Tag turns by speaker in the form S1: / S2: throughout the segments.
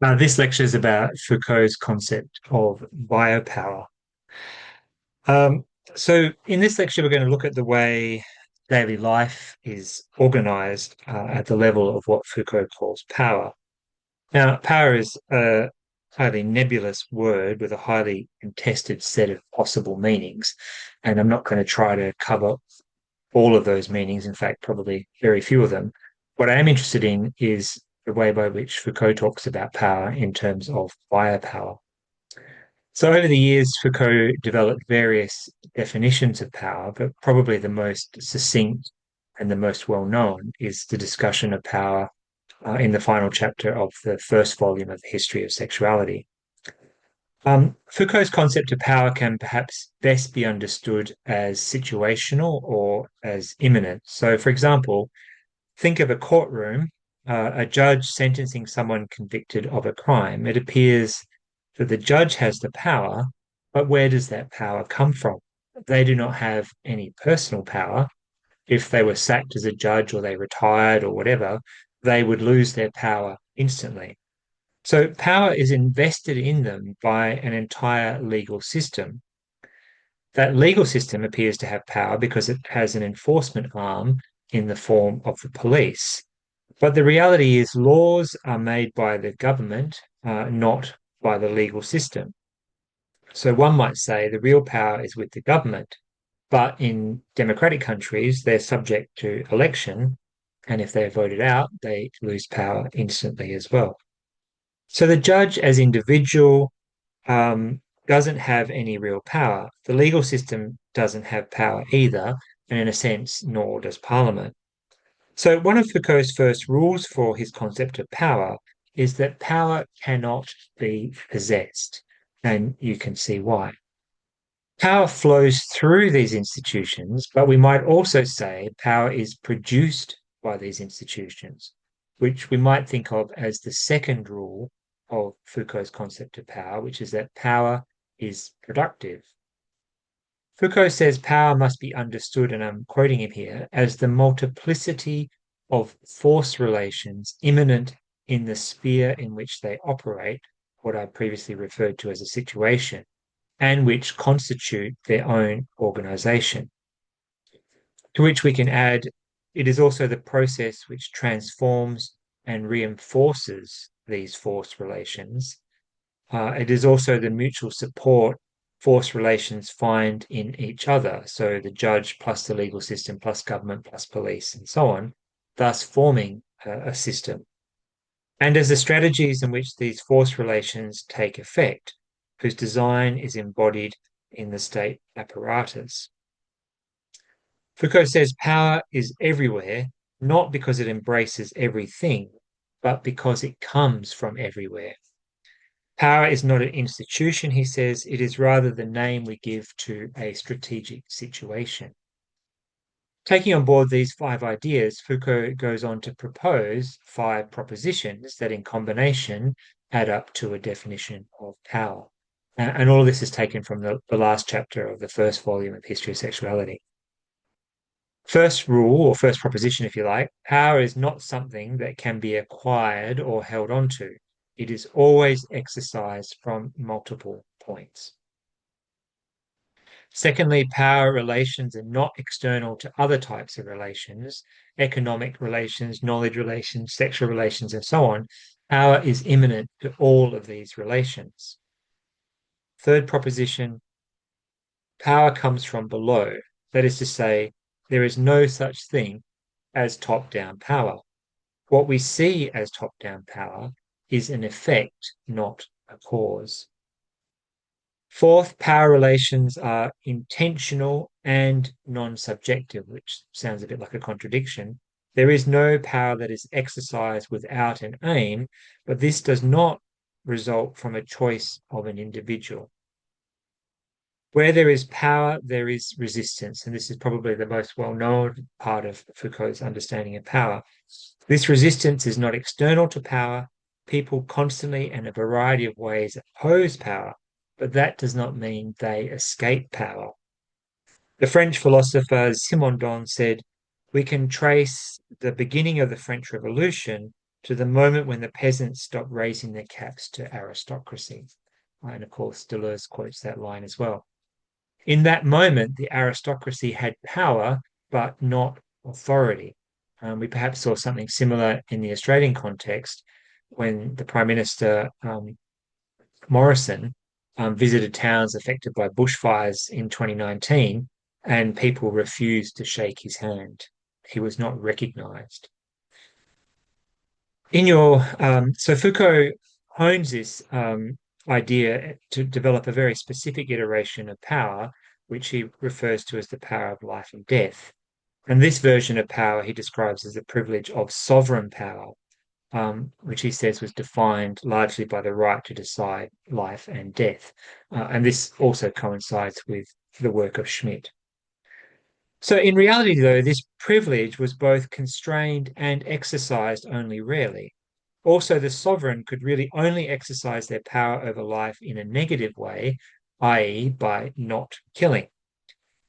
S1: This lecture is about Foucault's concept of biopower. Um, so, in this lecture, we're going to look at the way daily life is organized at the level of what Foucault calls power. Now, power is a highly nebulous word with a highly contested set of possible meanings, and I'm not going to try to cover all of those meanings, in fact, probably very few of them. What I am interested in is the way by which Foucault talks about power in terms of biopower. So, over the years, Foucault developed various definitions of power, but probably the most succinct and the most well known is the discussion of power in the final chapter of the first volume of the History of Sexuality. Foucault's concept of power can perhaps best be understood as situational or as imminent. So, for example, think of a courtroom, a judge sentencing someone convicted of a crime. It appears that the judge has the power, but where does that power come from? They do not have any personal power. If they were sacked as a judge or they retired or whatever, they would lose their power instantly. So power is invested in them by an entire legal system. That legal system appears to have power because it has an enforcement arm in the form of the police. But the reality is, laws are made by the government, not by the legal system. So one might say the real power is with the government, but in democratic countries, they're subject to election. And if they're voted out, they lose power instantly as well. So the judge, as individual, doesn't have any real power. The legal system doesn't have power either, and in a sense, nor does Parliament. So, one of Foucault's first rules for his concept of power is that power cannot be possessed, and you can see why. Power flows through these institutions, but we might also say power is produced by these institutions, which we might think of as the second rule of Foucault's concept of power, which is that power is productive. Foucault says power must be understood, and I'm quoting him here, as the multiplicity of force relations immanent in the sphere in which they operate, what I previously referred to as a situation, and which constitute their own organization. To which we can add, it is also the process which transforms and reinforces these force relations. It is also the mutual support force relations find in each other. So the judge plus the legal system plus government plus police and so on, thus forming a system. And as the strategies in which these force relations take effect, whose design is embodied in the state apparatus. Foucault says power is everywhere, not because it embraces everything, but because it comes from everywhere. Power is not an institution, he says, it is rather the name we give to a strategic situation. Taking on board these five ideas, Foucault goes on to propose five propositions that, in combination, add up to a definition of power. And all of this is taken from the last chapter of the first volume of History of Sexuality. First rule, or first proposition, if you like, power is not something that can be acquired or held onto. It is always exercised from multiple points. Secondly, power relations are not external to other types of relations, economic relations, knowledge relations, sexual relations, and so on. Power is immanent to all of these relations. Third proposition, power comes from below. That is to say, there is no such thing as top-down power. What we see as top-down power is an effect, not a cause. Fourth, power relations are intentional and non-subjective, which sounds a bit like a contradiction. There is no power that is exercised without an aim, but this does not result from a choice of an individual. Where there is power, there is resistance, and this is probably the most well-known part of Foucault's understanding of power. This resistance is not external to power. People constantly and a variety of ways oppose power, but that does not mean they escape power. The French philosopher Simondon said, we can trace the beginning of the French Revolution to the moment when the peasants stopped raising their caps to aristocracy. And of course, Deleuze quotes that line as well. In that moment, the aristocracy had power, but not authority. We perhaps saw something similar in the Australian context when the Prime Minister Morrison visited towns affected by bushfires in 2019, and people refused to shake his hand. He was not recognized. So Foucault hones this idea to develop a very specific iteration of power, which he refers to as the power of life and death. And this version of power he describes as the privilege of sovereign power, which he says was defined largely by the right to decide life and death. And this also coincides with the work of Schmidt. So, in reality, though, this privilege was both constrained and exercised only rarely. Also, the sovereign could really only exercise their power over life in a negative way, i.e., by not killing.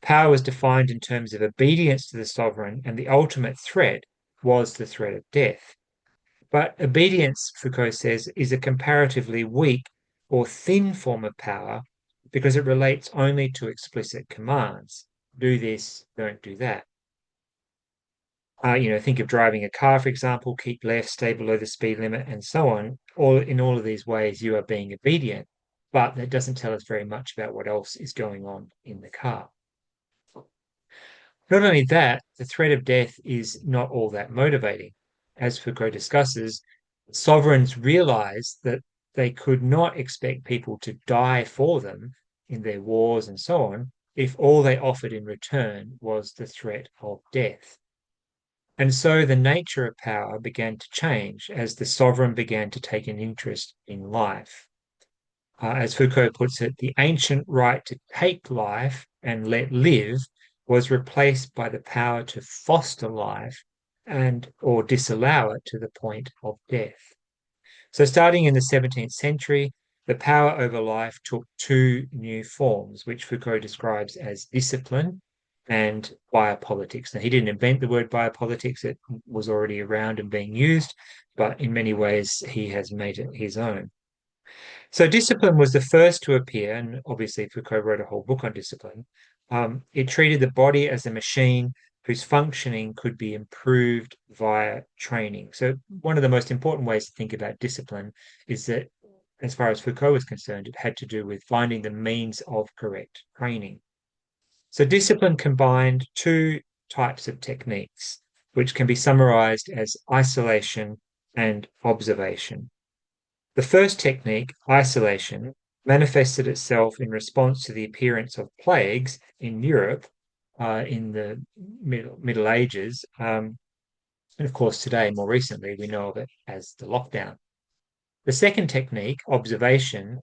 S1: Power was defined in terms of obedience to the sovereign, and the ultimate threat was the threat of death. But obedience, Foucault says, is a comparatively weak or thin form of power because it relates only to explicit commands. Do this, don't do that. Think of driving a car, for example, keep left, stay below the speed limit, and so on. In all of these ways, you are being obedient, but that doesn't tell us very much about what else is going on in the car. Not only that, the threat of death is not all that motivating. As Foucault discusses, sovereigns realized that they could not expect people to die for them in their wars and so on if all they offered in return was the threat of death. And so the nature of power began to change as the sovereign began to take an interest in life. As Foucault puts it, the ancient right to take life and let live was replaced by the power to foster life and or disallow it to the point of death. So starting in the 17th century, the power over life took two new forms, which Foucault describes as discipline and biopolitics. Now, he didn't invent the word biopolitics, it was already around and being used, but in many ways he has made it his own. So discipline was the first to appear, and obviously Foucault wrote a whole book on discipline. It treated the body as a machine whose functioning could be improved via training. So one of the most important ways to think about discipline is that, as far as Foucault was concerned, it had to do with finding the means of correct training. So discipline combined two types of techniques, which can be summarized as isolation and observation. The first technique, isolation, manifested itself in response to the appearance of plagues in Europe in the Middle Ages. And of course, today, more recently, we know of it as the lockdown. The second technique, observation,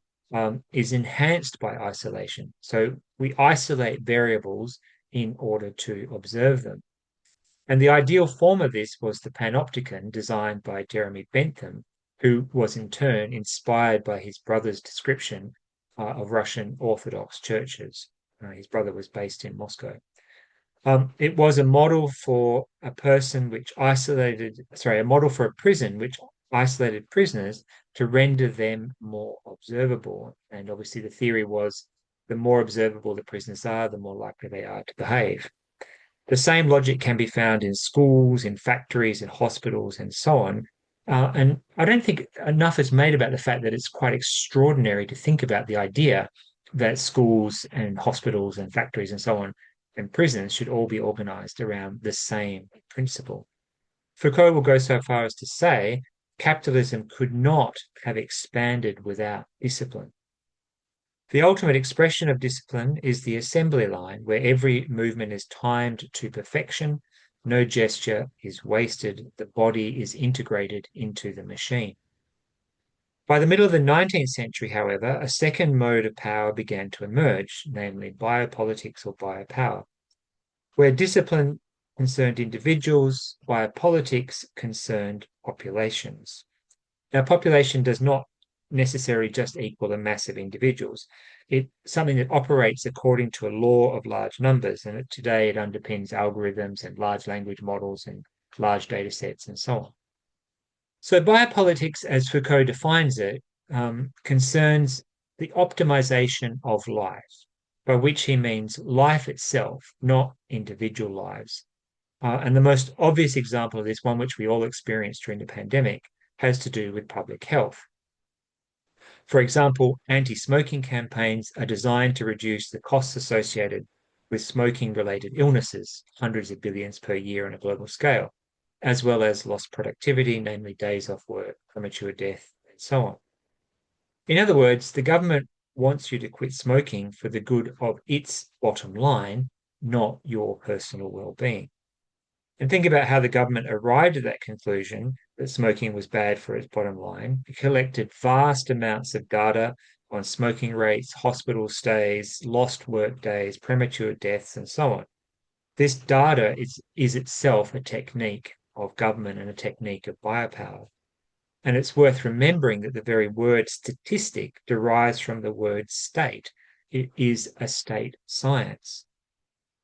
S1: is enhanced by isolation. So we isolate variables in order to observe them. And the ideal form of this was the panopticon designed by Jeremy Bentham, who was in turn inspired by his brother's description of Russian Orthodox churches. His brother was based in Moscow. It was a model for a model for a prison which isolated prisoners to render them more observable. And obviously, the theory was the more observable the prisoners are, the more likely they are to behave. The same logic can be found in schools, in factories, in hospitals, and so on. And I don't think enough is made about the fact that it's quite extraordinary to think about the idea that schools and hospitals and factories and so on and prisons should all be organized around the same principle. Foucault will go so far as to say capitalism could not have expanded without discipline. The ultimate expression of discipline is the assembly line, where every movement is timed to perfection, no gesture is wasted, the body is integrated into the machine. By the middle of the 19th century, however, a second mode of power began to emerge, namely biopolitics or biopower, where discipline concerned individuals, biopolitics concerned populations. Now, population does not necessarily just equal a mass of individuals. It's something that operates according to a law of large numbers, and today it underpins algorithms and large language models and large data sets and so on. So biopolitics, as Foucault defines it, concerns the optimization of life, by which he means life itself, not individual lives. And the most obvious example of this, one which we all experienced during the pandemic, has to do with public health. For example, anti-smoking campaigns are designed to reduce the costs associated with smoking-related illnesses, hundreds of billions per year on a global scale, as well as lost productivity, namely days off work, premature death, and so on. In other words, the government wants you to quit smoking for the good of its bottom line, not your personal well-being. And think about how the government arrived at that conclusion that smoking was bad for its bottom line. It collected vast amounts of data on smoking rates, hospital stays, lost work days, premature deaths, and so on. This data is itself a technique of government and a technique of biopower. And it's worth remembering that the very word statistic derives from the word state. It is a state science.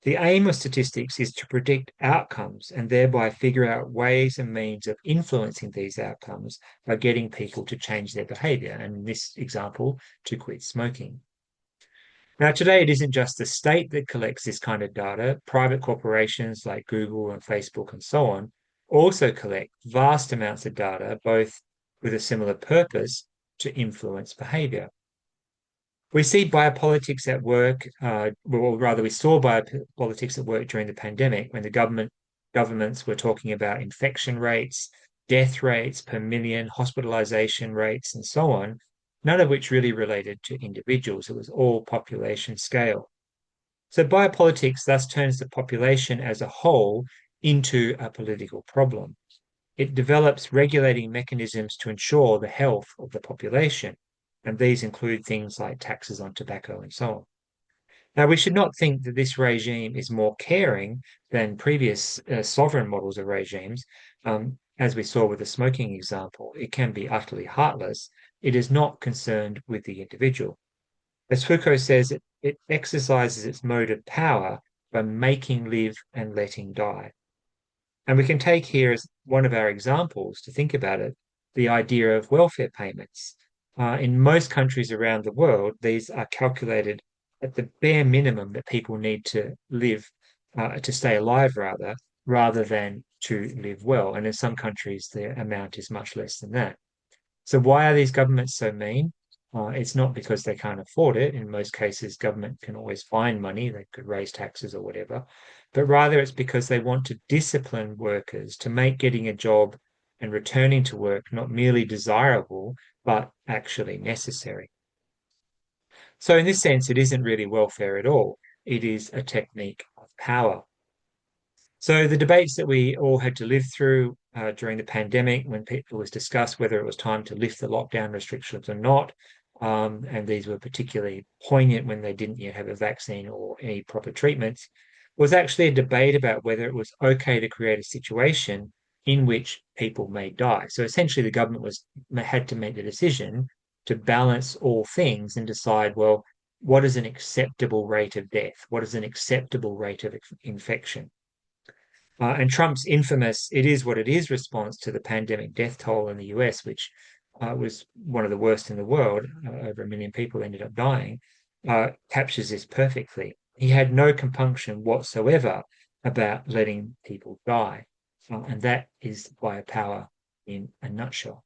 S1: The aim of statistics is to predict outcomes and thereby figure out ways and means of influencing these outcomes by getting people to change their behavior, and in this example, to quit smoking. Now, today, it isn't just the state that collects this kind of data. Private corporations like Google and Facebook and so on also collect vast amounts of data, both with a similar purpose to influence behavior. We see biopolitics at work, well, rather, we saw biopolitics at work during the pandemic when the governments were talking about infection rates, death rates per million, hospitalization rates, and so on, none of which really related to individuals. It was all population scale. So biopolitics thus turns the population as a whole into a political problem. It develops regulating mechanisms to ensure the health of the population, and these include things like taxes on tobacco and so on. Now, we should not think that this regime is more caring than previous sovereign models of regimes. As we saw with the smoking example, it can be utterly heartless. It is not concerned with the individual. As Foucault says, it exercises its mode of power by making live and letting die. And we can take here as one of our examples to think about it, the idea of welfare payments. In most countries around the world, these are calculated at the bare minimum that people need to live, to stay alive rather than to live well. And in some countries, the amount is much less than that. So why are these governments so mean? It's not because they can't afford it. In most cases, government can always find money. They could raise taxes or whatever. But rather, it's because they want to discipline workers to make getting a job and returning to work not merely desirable, but actually necessary. So in this sense, it isn't really welfare at all. It is a technique of power. So the debates that we all had to live through during the pandemic, when it was discussed whether it was time to lift the lockdown restrictions or not, and these were particularly poignant when they didn't yet have a vaccine or any proper treatments, was actually a debate about whether it was okay to create a situation in which people may die. So essentially, the government had to make the decision to balance all things and decide, well, what is an acceptable rate of death? What is an acceptable rate of infection? And Trump's infamous "it is what it is" response to the pandemic death toll in the US, which was one of the worst in the world, over 1 million people ended up dying, captures this perfectly. He had no compunction whatsoever about letting people die. And that is biopower in a nutshell.